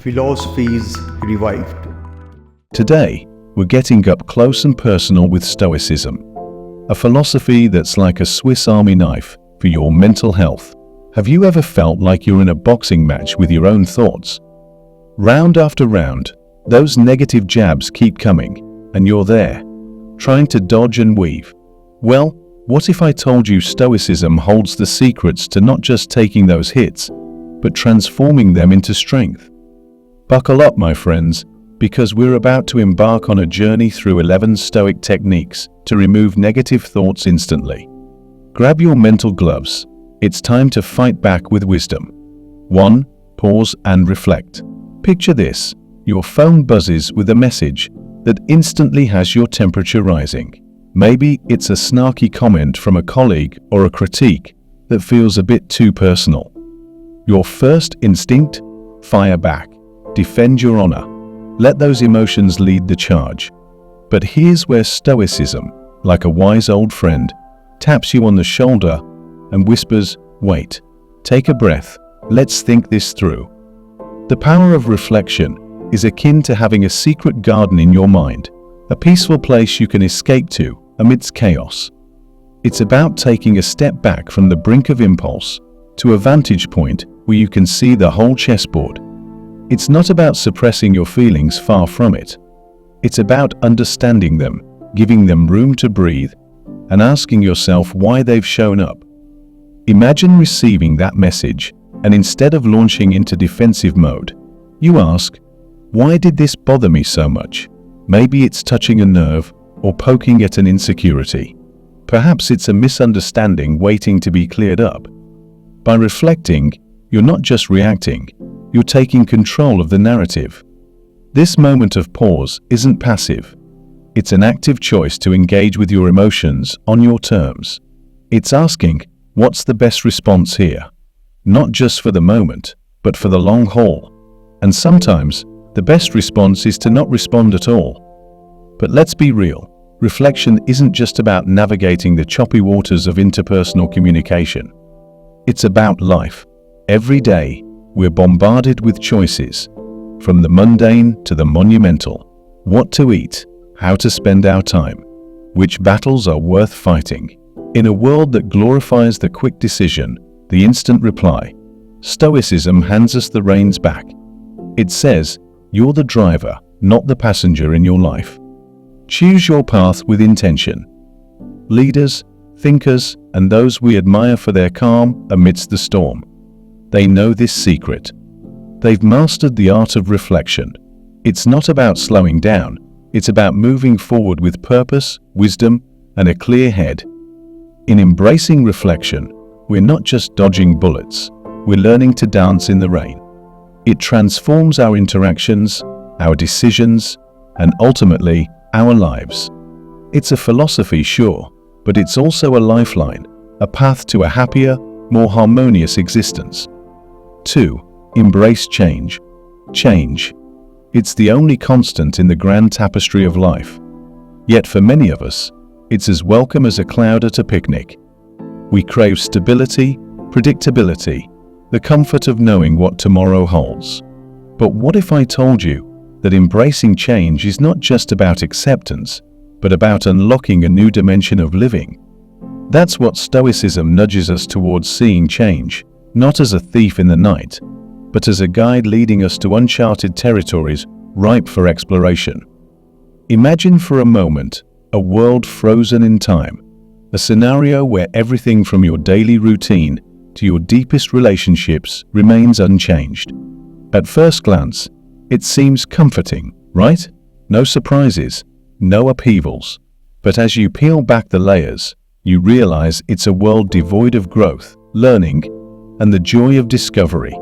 Philosophies revived. Today, we're getting up close and personal with Stoicism, a philosophy that's like a Swiss Army knife for your mental health. Have you ever felt like you're in a boxing match with your own thoughts? Round after round, those negative jabs keep coming, and you're there, trying to dodge and weave. Well, what if I told you Stoicism holds the secrets to not just taking those hits, but transforming them into strength? Buckle up, my friends, because we're about to embark on a journey through 11 Stoic techniques to remove negative thoughts instantly. Grab your mental gloves. It's time to fight back with wisdom. 1. Pause and reflect. Picture this. Your phone buzzes with a message that instantly has your temperature rising. Maybe it's a snarky comment from a colleague or a critique that feels a bit too personal. Your first instinct? Fire back. Defend your honor. Let those emotions lead the charge. But here's where Stoicism, like a wise old friend, taps you on the shoulder and whispers, "Wait, take a breath, let's think this through." The power of reflection is akin to having a secret garden in your mind, a peaceful place you can escape to amidst chaos. It's about taking a step back from the brink of impulse to a vantage point where you can see the whole chessboard. It's not about suppressing your feelings, far from it. It's about understanding them, giving them room to breathe, and asking yourself why they've shown up. Imagine receiving that message, and instead of launching into defensive mode, you ask, why did this bother me so much? Maybe it's touching a nerve or poking at an insecurity. Perhaps it's a misunderstanding waiting to be cleared up. By reflecting, you're not just reacting, you're taking control of the narrative. This moment of pause isn't passive. It's an active choice to engage with your emotions on your terms. It's asking, what's the best response here? Not just for the moment, but for the long haul. And sometimes, the best response is to not respond at all. But let's be real, reflection isn't just about navigating the choppy waters of interpersonal communication. It's about life. Every day, we're bombarded with choices, from the mundane to the monumental. What to eat, how to spend our time, which battles are worth fighting. In a world that glorifies the quick decision, the instant reply, Stoicism hands us the reins back. It says, you're the driver, not the passenger in your life. Choose your path with intention. Leaders, thinkers, and those we admire for their calm amidst the storm. They know this secret. They've mastered the art of reflection. It's not about slowing down, it's about moving forward with purpose, wisdom, and a clear head. In embracing reflection, we're not just dodging bullets, we're learning to dance in the rain. It transforms our interactions, our decisions, and ultimately, our lives. It's a philosophy, sure, but it's also a lifeline, a path to a happier, more harmonious existence. 2. Embrace change. Change. It's the only constant in the grand tapestry of life. Yet for many of us, it's as welcome as a cloud at a picnic. We crave stability, predictability, the comfort of knowing what tomorrow holds. But what if I told you that embracing change is not just about acceptance, but about unlocking a new dimension of living? That's what Stoicism nudges us towards, seeing change, not as a thief in the night, but as a guide leading us to uncharted territories ripe for exploration. Imagine for a moment a world frozen in time, a scenario where everything from your daily routine to your deepest relationships remains unchanged. At first glance, it seems comforting, right? No surprises, no upheavals. But as you peel back the layers, you realize it's a world devoid of growth, learning, and the joy of discovery.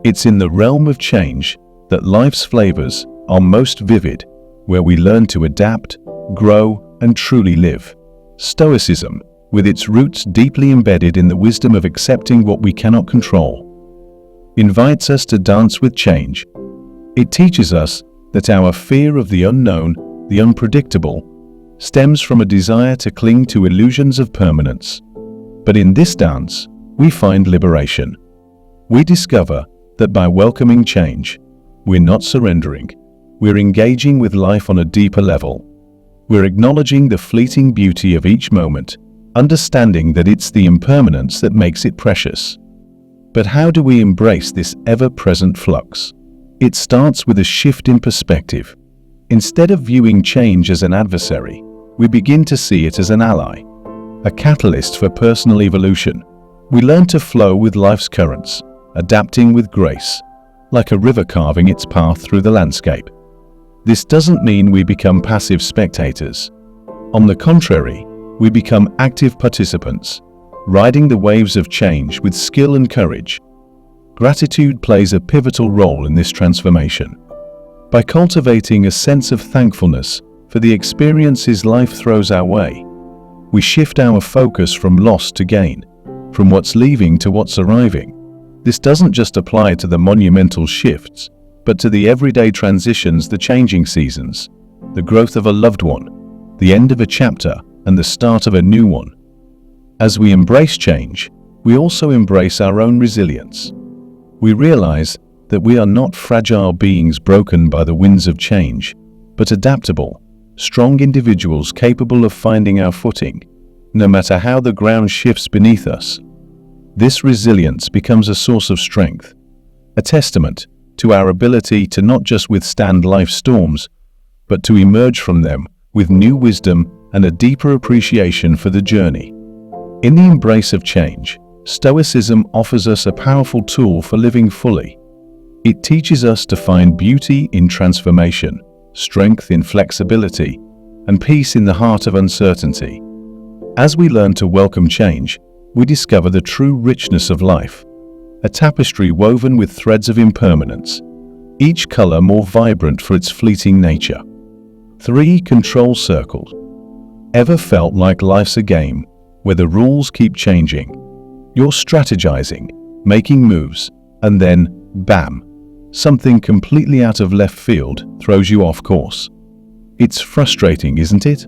It's in the realm of change that life's flavors are most vivid, where we learn to adapt, grow, and truly live. Stoicism, with its roots deeply embedded in the wisdom of accepting what we cannot control, invites us to dance with change. It teaches us that our fear of the unknown, the unpredictable, stems from a desire to cling to illusions of permanence. But in this dance, we find liberation. We discover that by welcoming change, we're not surrendering. We're engaging with life on a deeper level. We're acknowledging the fleeting beauty of each moment, understanding that it's the impermanence that makes it precious. But how do we embrace this ever-present flux? It starts with a shift in perspective. Instead of viewing change as an adversary, we begin to see it as an ally, a catalyst for personal evolution. We learn to flow with life's currents, adapting with grace, like a river carving its path through the landscape. This doesn't mean we become passive spectators. On the contrary, we become active participants, riding the waves of change with skill and courage. Gratitude plays a pivotal role in this transformation. By cultivating a sense of thankfulness for the experiences life throws our way, we shift our focus from loss to gain, from what's leaving to what's arriving. This doesn't just apply to the monumental shifts, but to the everyday transitions, the changing seasons, the growth of a loved one, the end of a chapter, and the start of a new one. As we embrace change, we also embrace our own resilience. We realize that we are not fragile beings broken by the winds of change, but adaptable, strong individuals capable of finding our footing, no matter how the ground shifts beneath us. This resilience becomes a source of strength, a testament to our ability to not just withstand life's storms, but to emerge from them with new wisdom and a deeper appreciation for the journey. In the embrace of change, Stoicism offers us a powerful tool for living fully. It teaches us to find beauty in transformation, strength in flexibility, and peace in the heart of uncertainty. As we learn to welcome change, we discover the true richness of life, a tapestry woven with threads of impermanence, each color more vibrant for its fleeting nature. 3. Control circle. Ever felt like life's a game where the rules keep changing? You're strategizing, making moves, and then, bam, something completely out of left field throws you off course. It's frustrating, isn't it?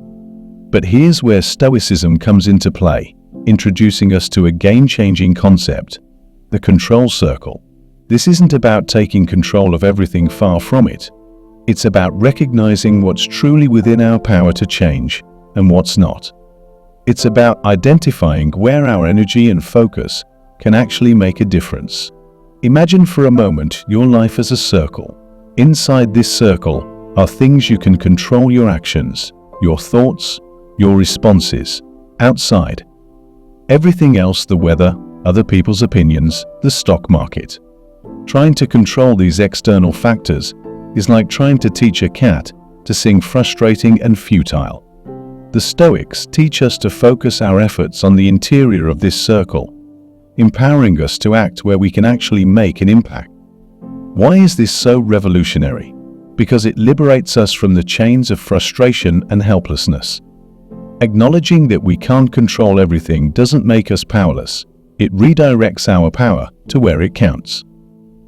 But here's where Stoicism comes into play, introducing us to a game-changing concept, the control circle. This isn't about taking control of everything, far from it. It's about recognizing what's truly within our power to change and what's not. It's about identifying where our energy and focus can actually make a difference. Imagine for a moment your life as a circle. Inside this circle are things you can control: your actions, your thoughts, your responses. Outside, everything else: the weather, other people's opinions, the stock market. Trying to control these external factors is like trying to teach a cat to sing, frustrating and futile. The Stoics teach us to focus our efforts on the interior of this circle, empowering us to act where we can actually make an impact. Why is this so revolutionary? Because it liberates us from the chains of frustration and helplessness. Acknowledging that we can't control everything doesn't make us powerless. It redirects our power to where it counts.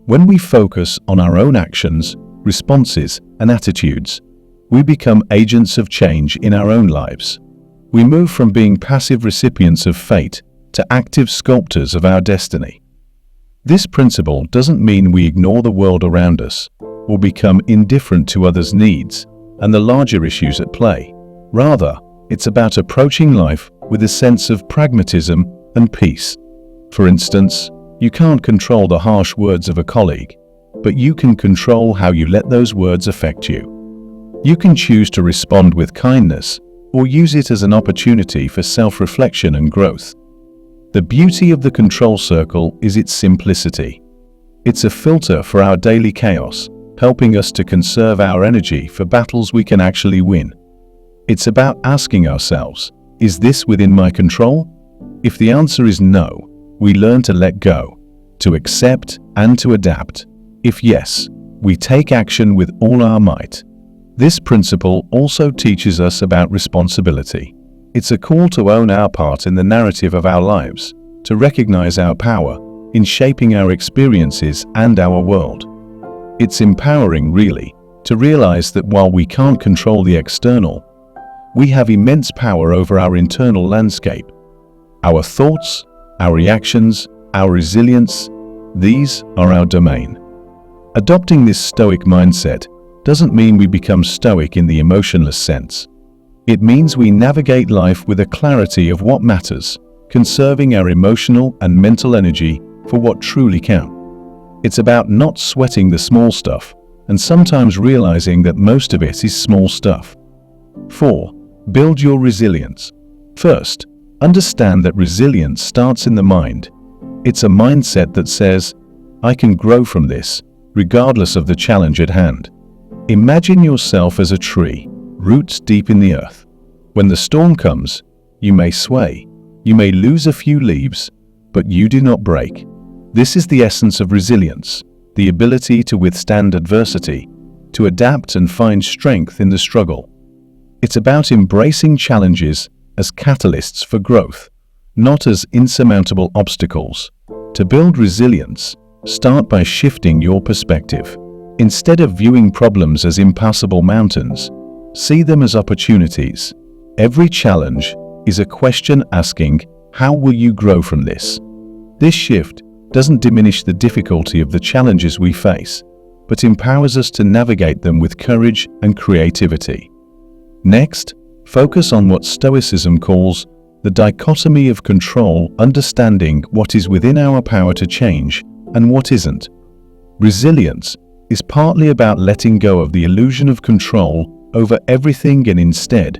When we focus on our own actions, responses, and attitudes, we become agents of change in our own lives. We move from being passive recipients of fate to active sculptors of our destiny. This principle doesn't mean we ignore the world around us or become indifferent to others' needs and the larger issues at play. Rather, it's about approaching life with a sense of pragmatism and peace. For instance, you can't control the harsh words of a colleague, but you can control how you let those words affect you. You can choose to respond with kindness or use it as an opportunity for self-reflection and growth. The beauty of the control circle is its simplicity. It's a filter for our daily chaos, helping us to conserve our energy for battles we can actually win. It's about asking ourselves, is this within my control? If the answer is no, we learn to let go, to accept, and to adapt. If yes, we take action with all our might. This principle also teaches us about responsibility. It's a call to own our part in the narrative of our lives, to recognize our power in shaping our experiences and our world. It's empowering, really, to realize that while we can't control the external, we have immense power over our internal landscape. Our thoughts, our reactions, our resilience, these are our domain. Adopting this Stoic mindset doesn't mean we become stoic in the emotionless sense. It means we navigate life with a clarity of what matters, conserving our emotional and mental energy for what truly counts. It's about not sweating the small stuff, and sometimes realizing that most of it is small stuff. 4. Build your resilience. First, understand that resilience starts in the mind. It's a mindset that says, I can grow from this, regardless of the challenge at hand. Imagine yourself as a tree, roots deep in the earth. When the storm comes, you may sway, you may lose a few leaves, but you do not break. This is the essence of resilience, the ability to withstand adversity, to adapt and find strength in the struggle. It's about embracing challenges as catalysts for growth, not as insurmountable obstacles. To build resilience, start by shifting your perspective. Instead of viewing problems as impassable mountains, see them as opportunities. Every challenge is a question asking, how will you grow from this? This shift doesn't diminish the difficulty of the challenges we face, but empowers us to navigate them with courage and creativity. Next, focus on what Stoicism calls the dichotomy of control, understanding what is within our power to change and what isn't. Resilience is partly about letting go of the illusion of control over everything and instead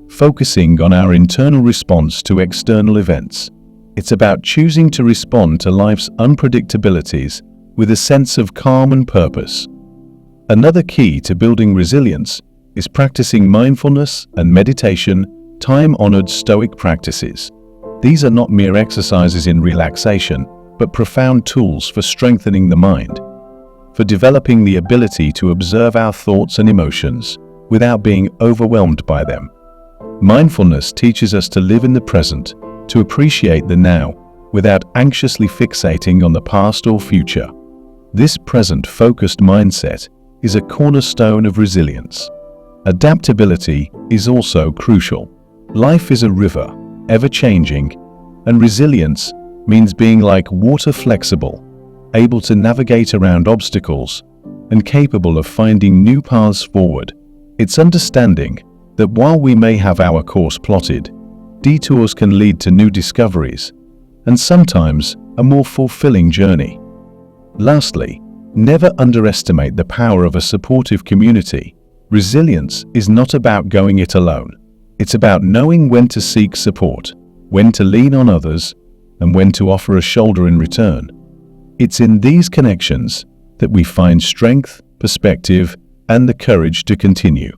focusing on our internal response to external events. It's about choosing to respond to life's unpredictabilities with a sense of calm and purpose. Another key to building resilience is practicing mindfulness and meditation, time-honored Stoic practices. These are not mere exercises in relaxation, but profound tools for strengthening the mind, for developing the ability to observe our thoughts and emotions without being overwhelmed by them. Mindfulness teaches us to live in the present, to appreciate the now, without anxiously fixating on the past or future. This present-focused mindset is a cornerstone of resilience. Adaptability is also crucial. Life is a river, ever-changing, and resilience means being like water, flexible, able to navigate around obstacles, and capable of finding new paths forward. It's understanding that while we may have our course plotted, detours can lead to new discoveries, and sometimes a more fulfilling journey. Lastly, never underestimate the power of a supportive community. Resilience is not about going it alone. It's about knowing when to seek support, when to lean on others, and when to offer a shoulder in return. It's in these connections that we find strength, perspective, and the courage to continue.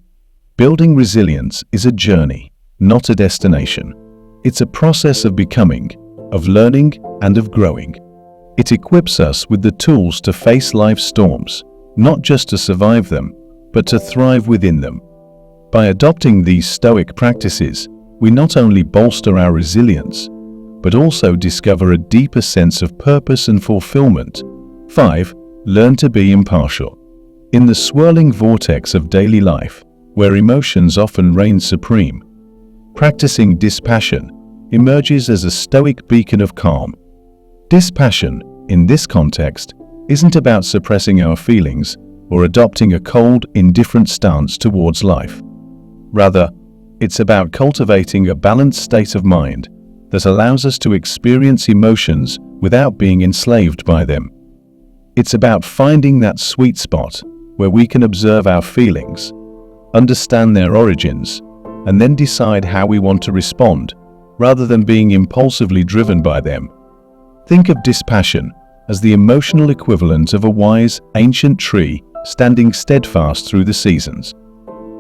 Building resilience is a journey, not a destination. It's a process of becoming, of learning, and of growing. It equips us with the tools to face life's storms, not just to survive them, but to thrive within them. By adopting these Stoic practices, we not only bolster our resilience, but also discover a deeper sense of purpose and fulfillment. 5. Learn to be impartial. In the swirling vortex of daily life, where emotions often reign supreme, practicing dispassion emerges as a Stoic beacon of calm. Dispassion, in this context, isn't about suppressing our feelings or adopting a cold, indifferent stance towards life. Rather, it's about cultivating a balanced state of mind that allows us to experience emotions without being enslaved by them. It's about finding that sweet spot where we can observe our feelings, understand their origins, and then decide how we want to respond, rather than being impulsively driven by them. Think of dispassion as the emotional equivalent of a wise, ancient tree standing steadfast through the seasons.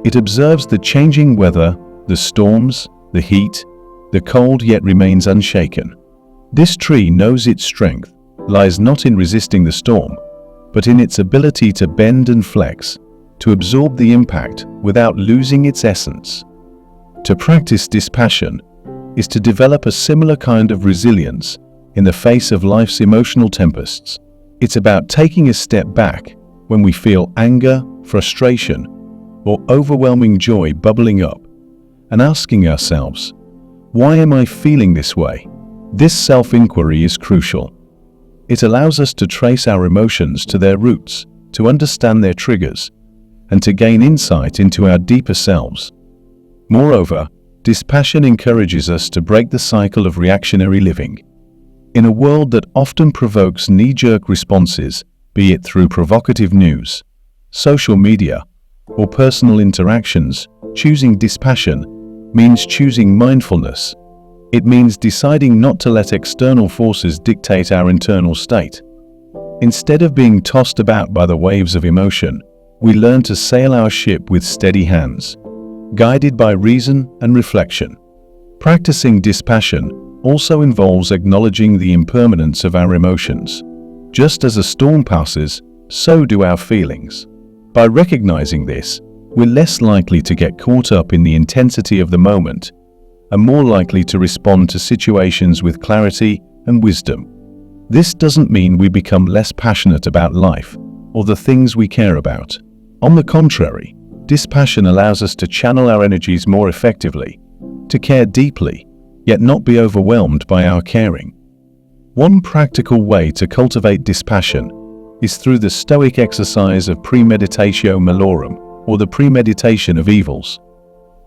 It observes the changing weather, the storms, the heat, the cold, yet remains unshaken. This tree knows its strength lies not in resisting the storm, but in its ability to bend and flex, to absorb the impact without losing its essence. To practice dispassion is to develop a similar kind of resilience in the face of life's emotional tempests. It's about taking a step back when we feel anger, frustration, or overwhelming joy bubbling up, and asking ourselves, why am I feeling this way? This self-inquiry is crucial. It allows us to trace our emotions to their roots, to understand their triggers, and to gain insight into our deeper selves. Moreover, Dispassion encourages us to break the cycle of reactionary living. In a world that often provokes knee-jerk responses, be it through provocative news, social media, or personal interactions, choosing Dispassion means choosing mindfulness. It means deciding not to let external forces dictate our internal state. Instead of being tossed about by the waves of emotion, we learn to sail our ship with steady hands, guided by reason and reflection. Practicing Dispassion also involves acknowledging the impermanence of our emotions. Just as a storm passes, so do our feelings. By recognizing this, we're less likely to get caught up in the intensity of the moment and more likely to respond to situations with clarity and wisdom. This doesn't mean we become less passionate about life or the things we care about. On the contrary, Dispassion allows us to channel our energies more effectively, to care deeply, yet not be overwhelmed by our caring. One practical way to cultivate Dispassion is through the Stoic exercise of premeditatio malorum, or the premeditation of evils.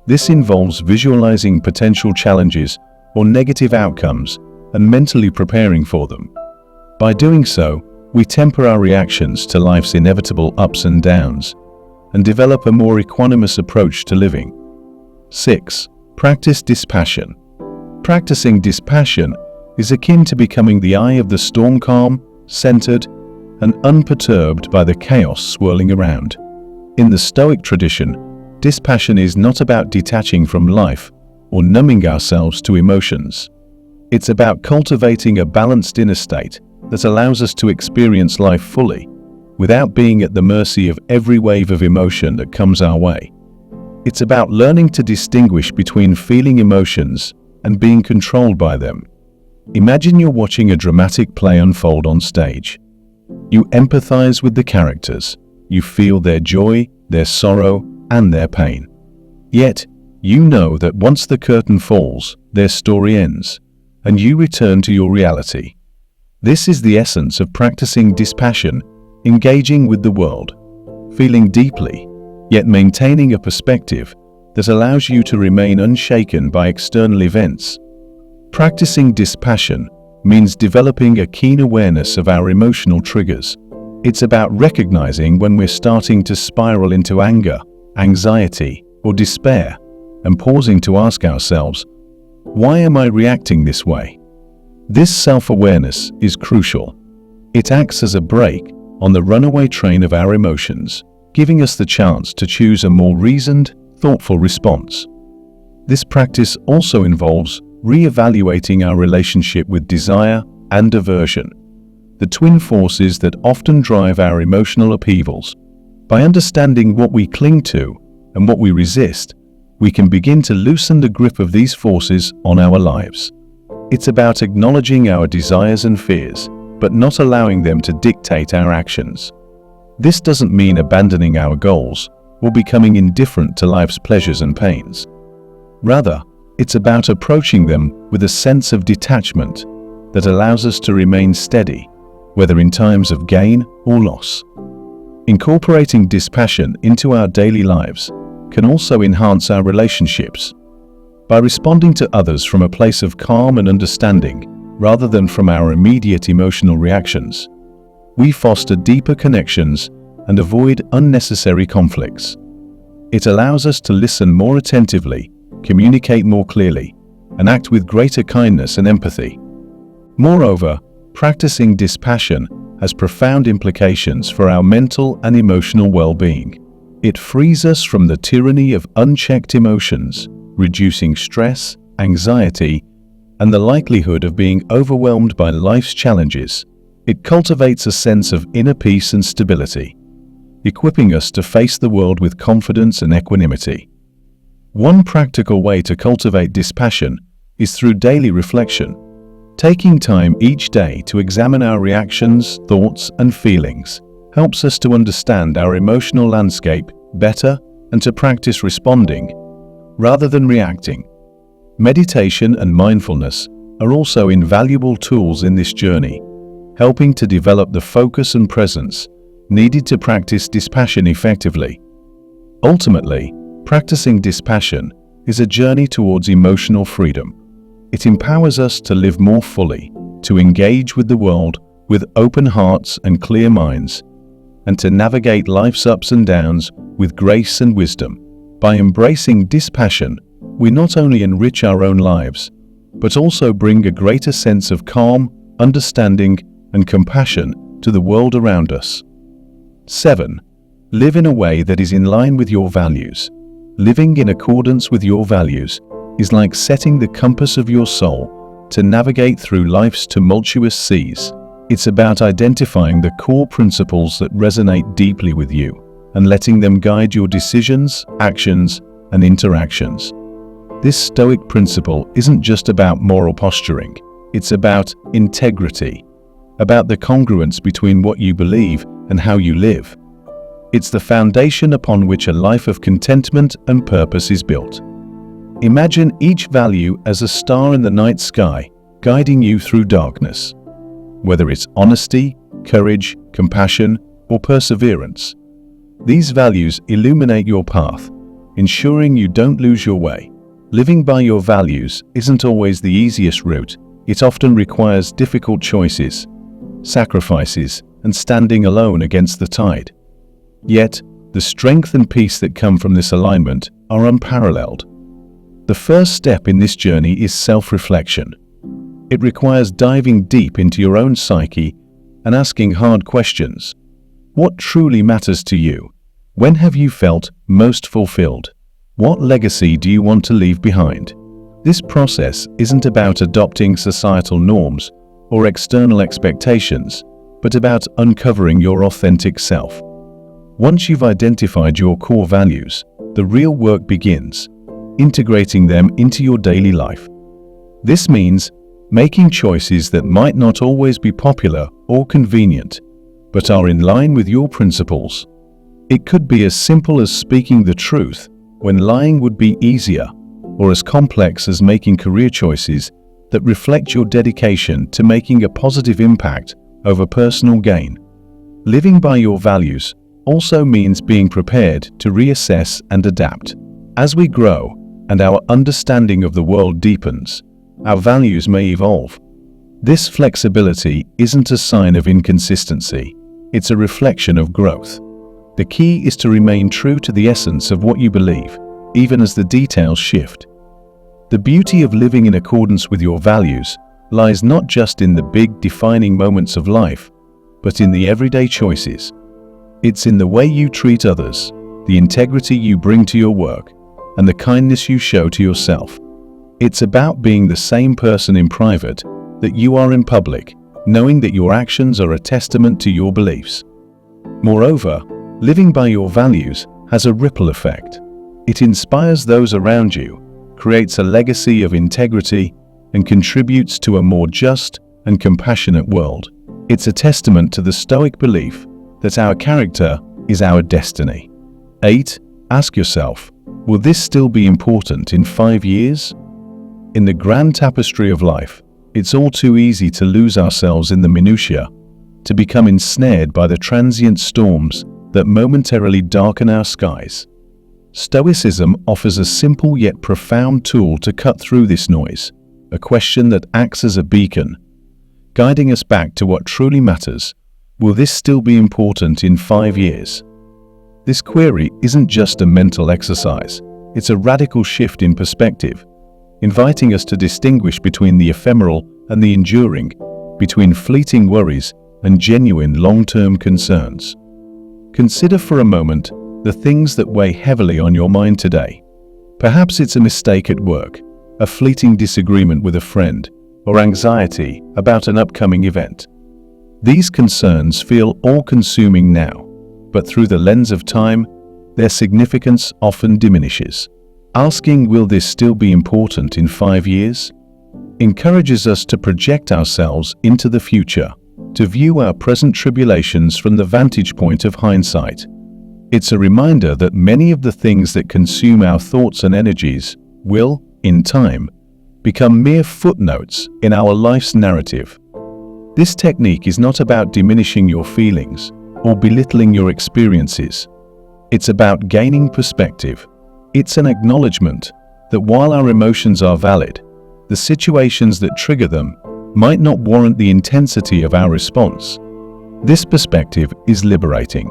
This involves visualizing potential challenges or negative outcomes and mentally preparing for them. By doing so, we temper our reactions to life's inevitable ups and downs and develop a more equanimous approach to living. 6. Practice Dispassion. Practicing Dispassion is akin to becoming the eye of the storm, calm, centered, and unperturbed by the chaos swirling around. In the Stoic tradition, Dispassion is not about detaching from life or numbing ourselves to emotions. It's about cultivating a balanced inner state that allows us to experience life fully, without being at the mercy of every wave of emotion that comes our way. It's about learning to distinguish between feeling emotions and being controlled by them. Imagine you're watching a dramatic play unfold on stage. You empathize with the characters. You feel their joy, their sorrow, and their pain. Yet, you know that once the curtain falls, their story ends, and you return to your reality. This is the essence of practicing Dispassion, engaging with the world, feeling deeply, yet maintaining a perspective that allows you to remain unshaken by external events. Practicing Dispassion means developing a keen awareness of our emotional triggers. It's about recognizing when we're starting to spiral into anger, anxiety, or despair, and pausing to ask ourselves, why am I reacting this way? This self-awareness is crucial. It acts as a brake on the runaway train of our emotions, giving us the chance to choose a more reasoned, thoughtful response. This practice also involves re-evaluating our relationship with desire and aversion, the twin forces that often drive our emotional upheavals. By understanding what we cling to and what we resist, we can begin to loosen the grip of these forces on our lives. It's about acknowledging our desires and fears, but not allowing them to dictate our actions. This doesn't mean abandoning our goals or becoming indifferent to life's pleasures and pains. Rather, it's about approaching them with a sense of detachment that allows us to remain steady, whether in times of gain or loss. Incorporating Dispassion into our daily lives can also enhance our relationships. By responding to others from a place of calm and understanding, rather than from our immediate emotional reactions, we foster deeper connections and avoid unnecessary conflicts. It allows us to listen more attentively, communicate more clearly, and act with greater kindness and empathy. Moreover, practicing Dispassion has profound implications for our mental and emotional well-being. It frees us from the tyranny of unchecked emotions, reducing stress, anxiety, and the likelihood of being overwhelmed by life's challenges. It cultivates a sense of inner peace and stability, equipping us to face the world with confidence and equanimity. One practical way to cultivate Dispassion is through daily reflection. Taking time each day to examine our reactions, thoughts, and feelings helps us to understand our emotional landscape better and to practice responding rather than reacting. Meditation and mindfulness are also invaluable tools in this journey, helping to develop the focus and presence needed to practice dispassion effectively. Ultimately, practicing dispassion is a journey towards emotional freedom. It empowers us to live more fully, to engage with the world with open hearts and clear minds, and to navigate life's ups and downs with grace and wisdom. By embracing dispassion, we not only enrich our own lives, but also bring a greater sense of calm, understanding, and compassion to the world around us. 7. Live in a way that is in line with your values. Living in accordance with your values is like setting the compass of your soul to navigate through life's tumultuous seas. It's about identifying the core principles that resonate deeply with you and letting them guide your decisions, actions, and interactions. This Stoic principle isn't just about moral posturing, it's about integrity, about the congruence between what you believe and how you live. It's the foundation upon which a life of contentment and purpose is built. Imagine each value as a star in the night sky, guiding you through darkness. Whether it's honesty, courage, compassion, or perseverance, these values illuminate your path, ensuring you don't lose your way. Living by your values isn't always the easiest route. It often requires difficult choices, sacrifices, and standing alone against the tide. Yet, the strength and peace that come from this alignment are unparalleled. The first step in this journey is self-reflection. It requires diving deep into your own psyche and asking hard questions. What truly matters to you? When have you felt most fulfilled? What legacy do you want to leave behind? This process isn't about adopting societal norms or external expectations, but about uncovering your authentic self. Once you've identified your core values, the real work begins, integrating them into your daily life. This means making choices that might not always be popular or convenient, but are in line with your principles. It could be as simple as speaking the truth when lying would be easier, or as complex as making career choices that reflect your dedication to making a positive impact over personal gain. Living by your values also means being prepared to reassess and adapt. As we grow and our understanding of the world deepens, our values may evolve. This flexibility isn't a sign of inconsistency, it's a reflection of growth. The key is to remain true to the essence of what you believe, even as the details shift. The beauty of living in accordance with your values lies not just in the big defining moments of life, but in the everyday choices. It's in the way you treat others, the integrity you bring to your work, and the kindness you show to yourself. It's about being the same person in private that you are in public, knowing that your actions are a testament to your beliefs. Moreover, living by your values has a ripple effect. It inspires those around you, creates a legacy of integrity, and contributes to a more just and compassionate world. It's a testament to the Stoic belief that our character is our destiny. 8. Ask yourself, will this still be important in 5 years? In the grand tapestry of life, it's all too easy to lose ourselves in the minutiae, to become ensnared by the transient storms that momentarily darken our skies. Stoicism offers a simple yet profound tool to cut through this noise, a question that acts as a beacon, guiding us back to what truly matters. Will this still be important in 5 years? This query isn't just a mental exercise, it's a radical shift in perspective, inviting us to distinguish between the ephemeral and the enduring, between fleeting worries and genuine long-term concerns. Consider for a moment the things that weigh heavily on your mind today. Perhaps it's a mistake at work, a fleeting disagreement with a friend, or anxiety about an upcoming event. These concerns feel all-consuming now, but through the lens of time, their significance often diminishes. Asking, will this still be important in 5 years? Encourages us to project ourselves into the future, to view our present tribulations from the vantage point of hindsight. It's a reminder that many of the things that consume our thoughts and energies will, in time, become mere footnotes in our life's narrative. This technique is not about diminishing your feelings, or belittling your experiences. It's about gaining perspective. It's an acknowledgement that while our emotions are valid, the situations that trigger them might not warrant the intensity of our response. This perspective is liberating.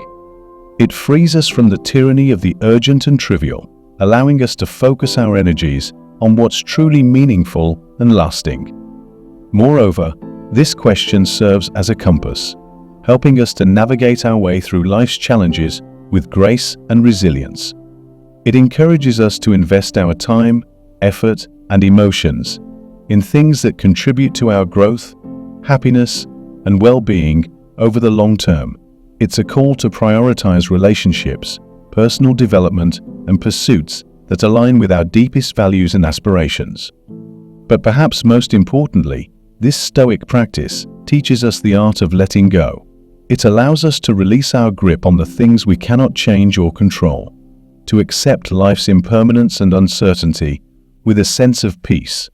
It frees us from the tyranny of the urgent and trivial, allowing us to focus our energies on what's truly meaningful and lasting. Moreover, this question serves as a compass, helping us to navigate our way through life's challenges with grace and resilience. It encourages us to invest our time, effort, and emotions in things that contribute to our growth, happiness, and well-being over the long term. It's a call to prioritize relationships, personal development, and pursuits that align with our deepest values and aspirations. But perhaps most importantly, this Stoic practice teaches us the art of letting go. It allows us to release our grip on the things we cannot change or control, to accept life's impermanence and uncertainty with a sense of peace.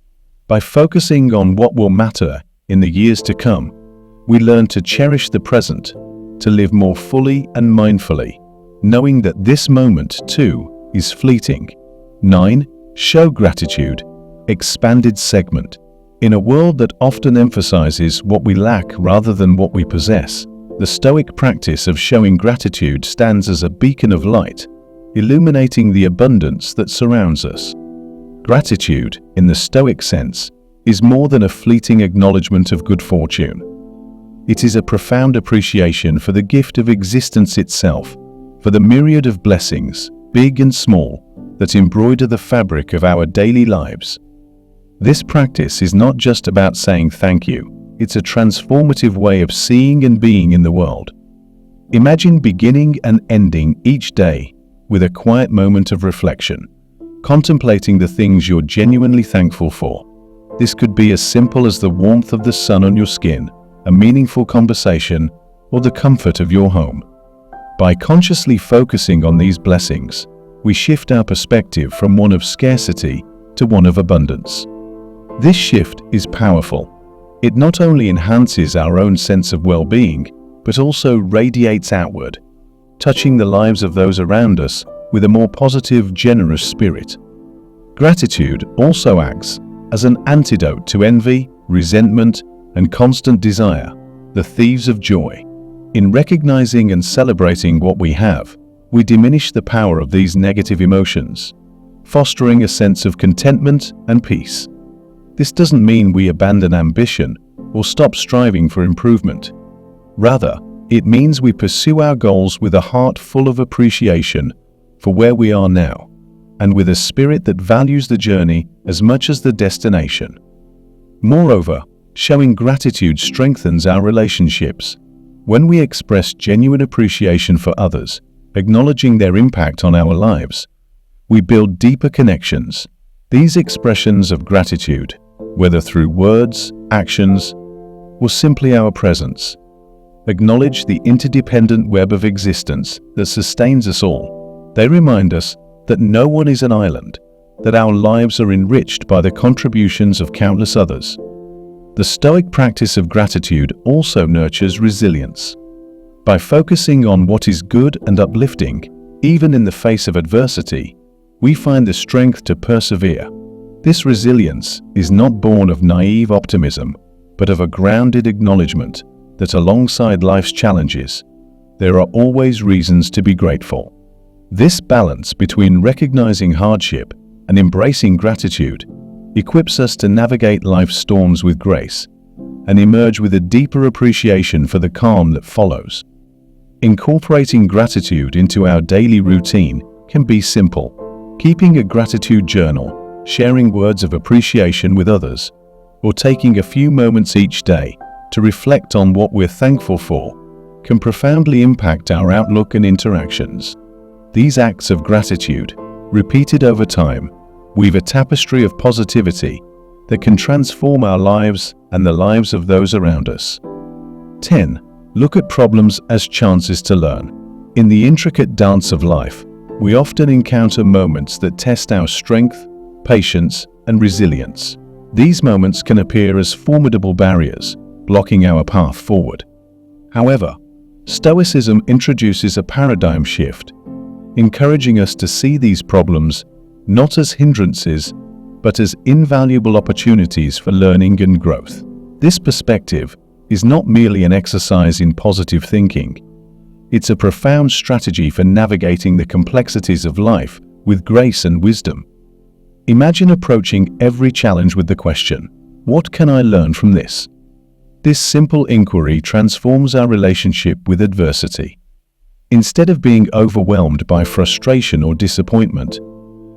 By focusing on what will matter in the years to come, we learn to cherish the present, to live more fully and mindfully, knowing that this moment, too, is fleeting. 9. Show gratitude. Expanded segment. In a world that often emphasizes what we lack rather than what we possess, the Stoic practice of showing gratitude stands as a beacon of light, illuminating the abundance that surrounds us. Gratitude, in the Stoic sense, is more than a fleeting acknowledgement of good fortune. It is a profound appreciation for the gift of existence itself, for the myriad of blessings, big and small, that embroider the fabric of our daily lives. This practice is not just about saying thank you, it's a transformative way of seeing and being in the world. Imagine beginning and ending each day with a quiet moment of reflection, contemplating the things you're genuinely thankful for. This could be as simple as the warmth of the sun on your skin, a meaningful conversation, or the comfort of your home. By consciously focusing on these blessings, we shift our perspective from one of scarcity to one of abundance. This shift is powerful. It not only enhances our own sense of well-being, but also radiates outward, touching the lives of those around us with a more positive, generous spirit. Gratitude also acts as an antidote to envy, resentment, and constant desire, the thieves of joy. In recognizing and celebrating what we have, we diminish the power of these negative emotions, fostering a sense of contentment and peace. This doesn't mean we abandon ambition or stop striving for improvement. Rather, it means we pursue our goals with a heart full of appreciation for where we are now, and with a spirit that values the journey as much as the destination. Moreover, showing gratitude strengthens our relationships. When we express genuine appreciation for others, acknowledging their impact on our lives, we build deeper connections. These expressions of gratitude, whether through words, actions, or simply our presence, acknowledge the interdependent web of existence that sustains us all. They remind us that no one is an island, that our lives are enriched by the contributions of countless others. The Stoic practice of gratitude also nurtures resilience. By focusing on what is good and uplifting, even in the face of adversity, we find the strength to persevere. This resilience is not born of naive optimism, but of a grounded acknowledgement that alongside life's challenges, there are always reasons to be grateful. This balance between recognizing hardship and embracing gratitude equips us to navigate life's storms with grace and emerge with a deeper appreciation for the calm that follows. Incorporating gratitude into our daily routine can be simple. Keeping a gratitude journal, sharing words of appreciation with others, or taking a few moments each day to reflect on what we're thankful for can profoundly impact our outlook and interactions. These acts of gratitude, repeated over time, weave a tapestry of positivity that can transform our lives and the lives of those around us. 10. Look at problems as chances to learn. In the intricate dance of life, we often encounter moments that test our strength, patience, and resilience. These moments can appear as formidable barriers, blocking our path forward. However, Stoicism introduces a paradigm shift, encouraging us to see these problems not as hindrances, but as invaluable opportunities for learning and growth. This perspective is not merely an exercise in positive thinking. It's a profound strategy for navigating the complexities of life with grace and wisdom. Imagine approaching every challenge with the question, "What can I learn from this?" This simple inquiry transforms our relationship with adversity. Instead of being overwhelmed by frustration or disappointment,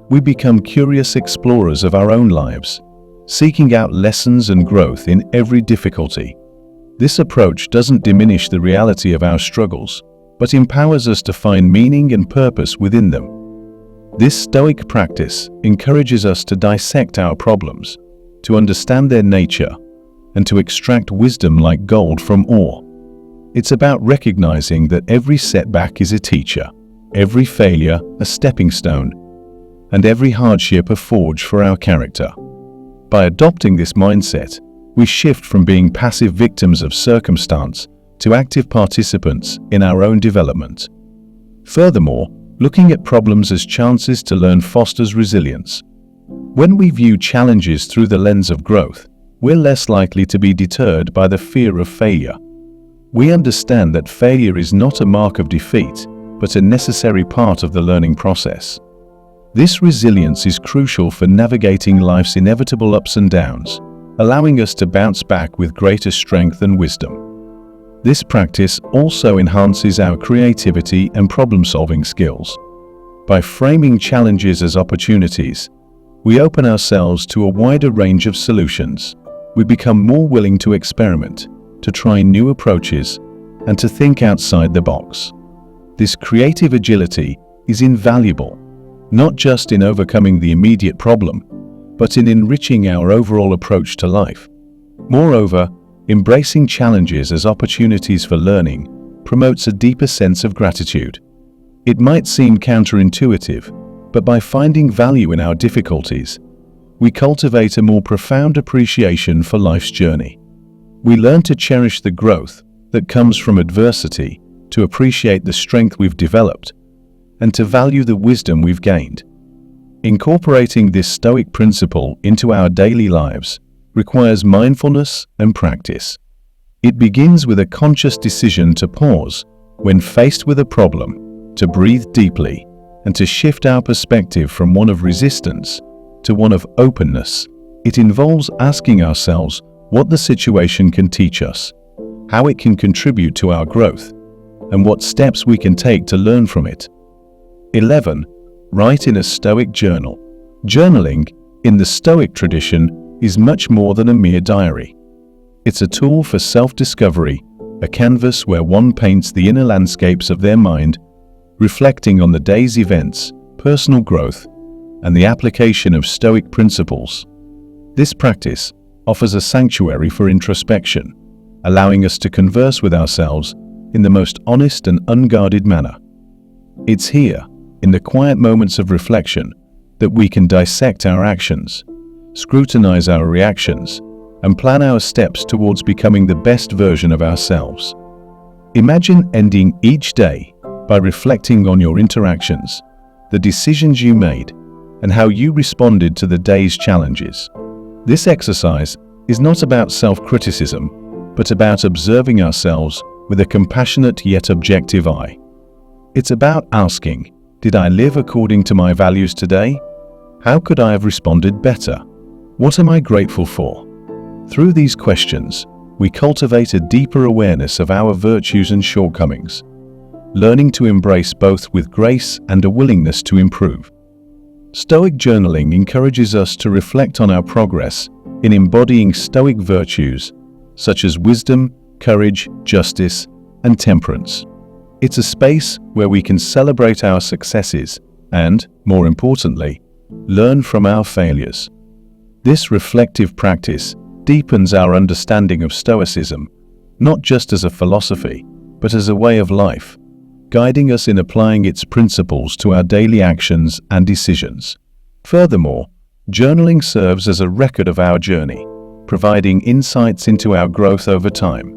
we become curious explorers of our own lives, seeking out lessons and growth in every difficulty. This approach doesn't diminish the reality of our struggles, but empowers us to find meaning and purpose within them. This Stoic practice encourages us to dissect our problems, to understand their nature, and to extract wisdom like gold from ore. It's about recognizing that every setback is a teacher, every failure a stepping stone, and every hardship a forge for our character. By adopting this mindset, we shift from being passive victims of circumstance to active participants in our own development. Furthermore, looking at problems as chances to learn fosters resilience. When we view challenges through the lens of growth, we're less likely to be deterred by the fear of failure. We understand that failure is not a mark of defeat, but a necessary part of the learning process. This resilience is crucial for navigating life's inevitable ups and downs, allowing us to bounce back with greater strength and wisdom. This practice also enhances our creativity and problem-solving skills. By framing challenges as opportunities, we open ourselves to a wider range of solutions. We become more willing to experiment, to try new approaches, and to think outside the box. This creative agility is invaluable, not just in overcoming the immediate problem, but in enriching our overall approach to life. Moreover, embracing challenges as opportunities for learning promotes a deeper sense of gratitude. It might seem counterintuitive, but by finding value in our difficulties, we cultivate a more profound appreciation for life's journey. We learn to cherish the growth that comes from adversity, to appreciate the strength we've developed, and to value the wisdom we've gained. Incorporating this Stoic principle into our daily lives requires mindfulness and practice. It begins with a conscious decision to pause when faced with a problem, to breathe deeply, and to shift our perspective from one of resistance to one of openness. It involves asking ourselves what the situation can teach us, how it can contribute to our growth, and what steps we can take to learn from it. 11. Write in a Stoic journal. Journaling, in the Stoic tradition, is much more than a mere diary. It's a tool for self-discovery, a canvas where one paints the inner landscapes of their mind, reflecting on the day's events, personal growth, and the application of Stoic principles. This practice offers a sanctuary for introspection, allowing us to converse with ourselves in the most honest and unguarded manner. It's here, in the quiet moments of reflection, that we can dissect our actions, scrutinize our reactions, and plan our steps towards becoming the best version of ourselves. Imagine ending each day by reflecting on your interactions, the decisions you made, and how you responded to the day's challenges. This exercise is not about self-criticism, but about observing ourselves with a compassionate yet objective eye. It's about asking, did I live according to my values today? How could I have responded better? What am I grateful for? Through these questions, we cultivate a deeper awareness of our virtues and shortcomings, learning to embrace both with grace and a willingness to improve. Stoic journaling encourages us to reflect on our progress in embodying Stoic virtues such as wisdom, courage, justice, and temperance. It's a space where we can celebrate our successes and, more importantly, learn from our failures. This reflective practice deepens our understanding of Stoicism, not just as a philosophy, but as a way of life, guiding us in applying its principles to our daily actions and decisions. Furthermore, journaling serves as a record of our journey, providing insights into our growth over time.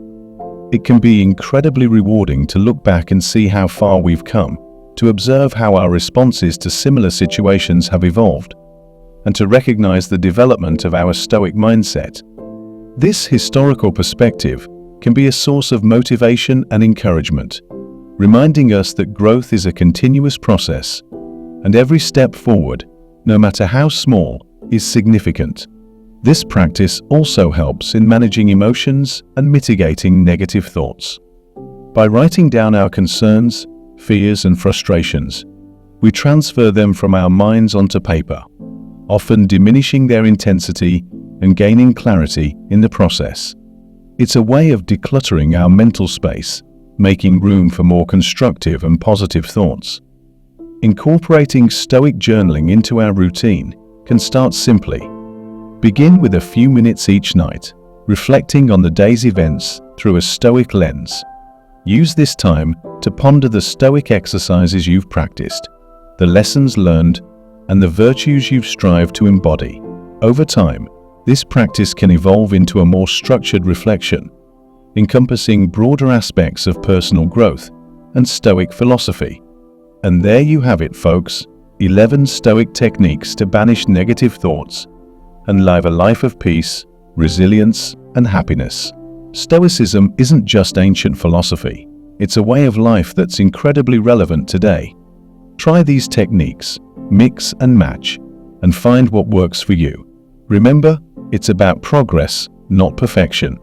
It can be incredibly rewarding to look back and see how far we've come, to observe how our responses to similar situations have evolved, and to recognize the development of our Stoic mindset. This historical perspective can be a source of motivation and encouragement, reminding us that growth is a continuous process, and every step forward, no matter how small, is significant. This practice also helps in managing emotions and mitigating negative thoughts. By writing down our concerns, fears, and frustrations, we transfer them from our minds onto paper, often diminishing their intensity and gaining clarity in the process. It's a way of decluttering our mental space, making room for more constructive and positive thoughts. Incorporating Stoic journaling into our routine can start simply. Begin with a few minutes each night, reflecting on the day's events through a Stoic lens. Use this time to ponder the Stoic exercises you've practiced, the lessons learned, and the virtues you've strived to embody. Over time, this practice can evolve into a more structured reflection, encompassing broader aspects of personal growth and Stoic philosophy. And there you have it, folks, 11 Stoic techniques to banish negative thoughts and live a life of peace, resilience, and happiness. Stoicism isn't just ancient philosophy, it's a way of life that's incredibly relevant today. Try these techniques, mix and match, and find what works for you. Remember, it's about progress, not perfection.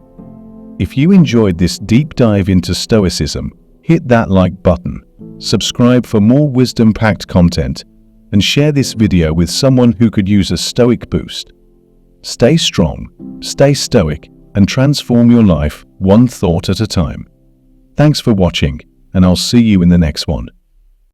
If you enjoyed this deep dive into Stoicism, hit that like button, subscribe for more wisdom-packed content, and share this video with someone who could use a Stoic boost. Stay strong, stay Stoic, and transform your life one thought at a time. Thanks for watching, and I'll see you in the next one.